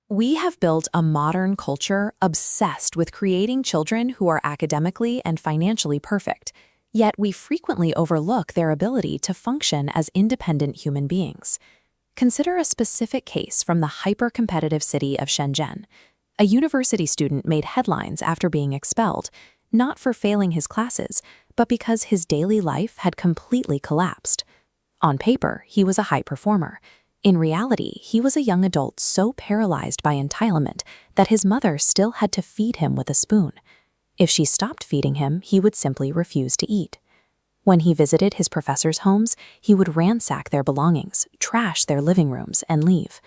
We have built a modern culture obsessed with creating children who are academically and financially perfect, yet we frequently overlook their ability to function as independent human beings. Consider a specific case from the hyper-competitive city of Shenzhen. A university student made headlines after being expelled, not for failing his classes, but because his daily life had completely collapsed. On paper, he was a high performer. In reality, he was a young adult so paralyzed by entitlement that his mother still had to feed him with a spoon. If she stopped feeding him, he would simply refuse to eat. When he visited his professors' homes, he would ransack their belongings, trash their living rooms, and leave.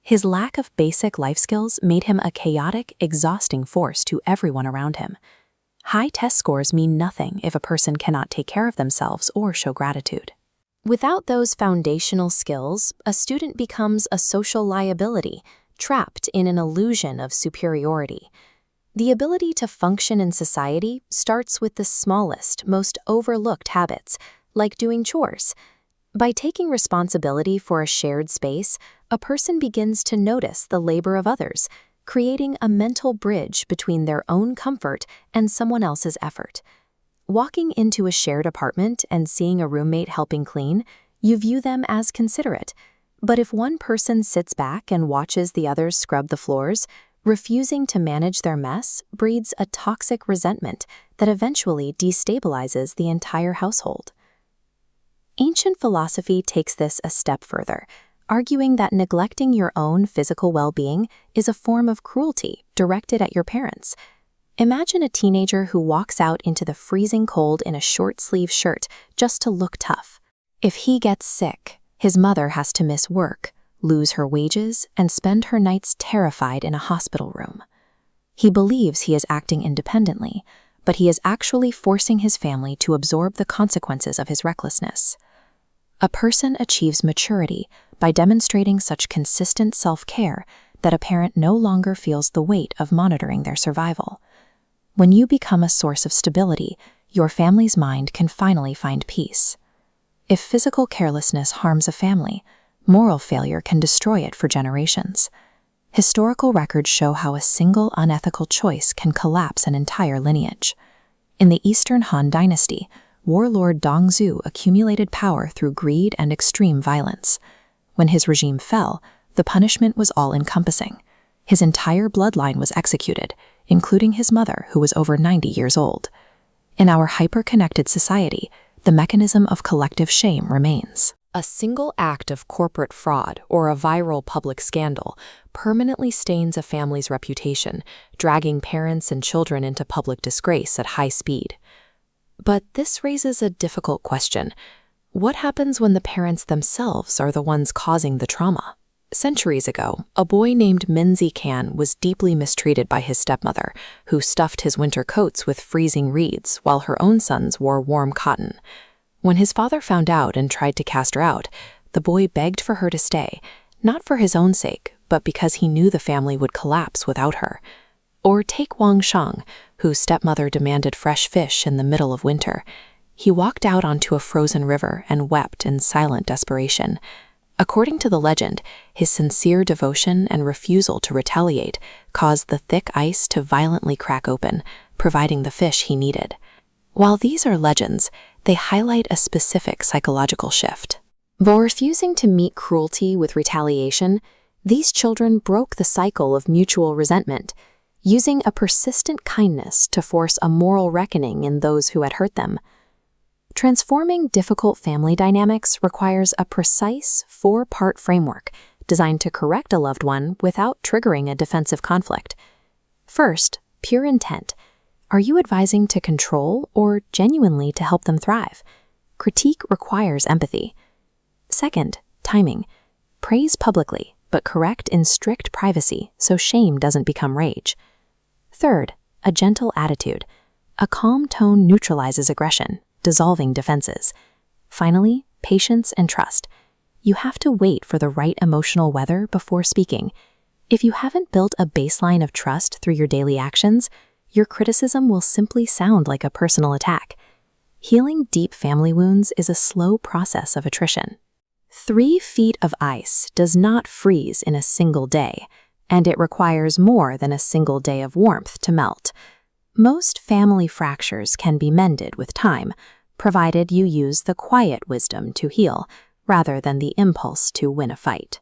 His lack of basic life skills made him a chaotic, exhausting force to everyone around him. High test scores mean nothing if a person cannot take care of themselves or show gratitude. Without those foundational skills, a student becomes a social liability, trapped in an illusion of superiority. The ability to function in society starts with the smallest, most overlooked habits, like doing chores. By taking responsibility for a shared space, a person begins to notice the labor of others, creating a mental bridge between their own comfort and someone else's effort. Walking into a shared apartment and seeing a roommate helping clean, you view them as considerate. But if one person sits back and watches the others scrub the floors, refusing to manage their mess breeds a toxic resentment that eventually destabilizes the entire household. Ancient philosophy takes this a step further, arguing that neglecting your own physical well-being is a form of cruelty directed at your parents. Imagine a teenager who walks out into the freezing cold in a short-sleeved shirt just to look tough. If he gets sick, his mother has to miss work, lose her wages, and spend her nights terrified in a hospital room. He believes he is acting independently, but he is actually forcing his family to absorb the consequences of his recklessness. A person achieves maturity by demonstrating such consistent self-care that a parent no longer feels the weight of monitoring their survival. When you become a source of stability, your family's mind can finally find peace. If physical carelessness harms a family, moral failure can destroy it for generations. Historical records show how a single unethical choice can collapse an entire lineage. In the Eastern Han Dynasty, warlord Dongzhu accumulated power through greed and extreme violence. When his regime fell, the punishment was all-encompassing. His entire bloodline was executed, including his mother, who was over 90 years old. In our hyper-connected society, the mechanism of collective shame remains. A single act of corporate fraud or a viral public scandal permanently stains a family's reputation, dragging parents and children into public disgrace at high speed. But this raises a difficult question. What happens when the parents themselves are the ones causing the trauma? Centuries ago, a boy named Minzi Kan was deeply mistreated by his stepmother, who stuffed his winter coats with freezing reeds while her own sons wore warm cotton. When his father found out and tried to cast her out, the boy begged for her to stay, not for his own sake, but because he knew the family would collapse without her. Or take Wang Shang, whose stepmother demanded fresh fish in the middle of winter. He walked out onto a frozen river and wept in silent desperation. According to the legend, his sincere devotion and refusal to retaliate caused the thick ice to violently crack open, providing the fish he needed. While these are legends, they highlight a specific psychological shift. By refusing to meet cruelty with retaliation, these children broke the cycle of mutual resentment, using a persistent kindness to force a moral reckoning in those who had hurt them. Transforming difficult family dynamics requires a precise, four-part framework designed to correct a loved one without triggering a defensive conflict. First, pure intent. Are you advising to control or genuinely to help them thrive? Critique requires empathy. Second, timing. Praise publicly, but correct in strict privacy so shame doesn't become rage. Third, a gentle attitude. A calm tone neutralizes aggression, dissolving defenses. Finally, patience and trust. You have to wait for the right emotional weather before speaking. If you haven't built a baseline of trust through your daily actions, your criticism will simply sound like a personal attack. Healing deep family wounds is a slow process of attrition. 3 feet of ice does not freeze in a single day, and it requires more than a single day of warmth to melt. Most family fractures can be mended with time, provided you use the quiet wisdom to heal, rather than the impulse to win a fight.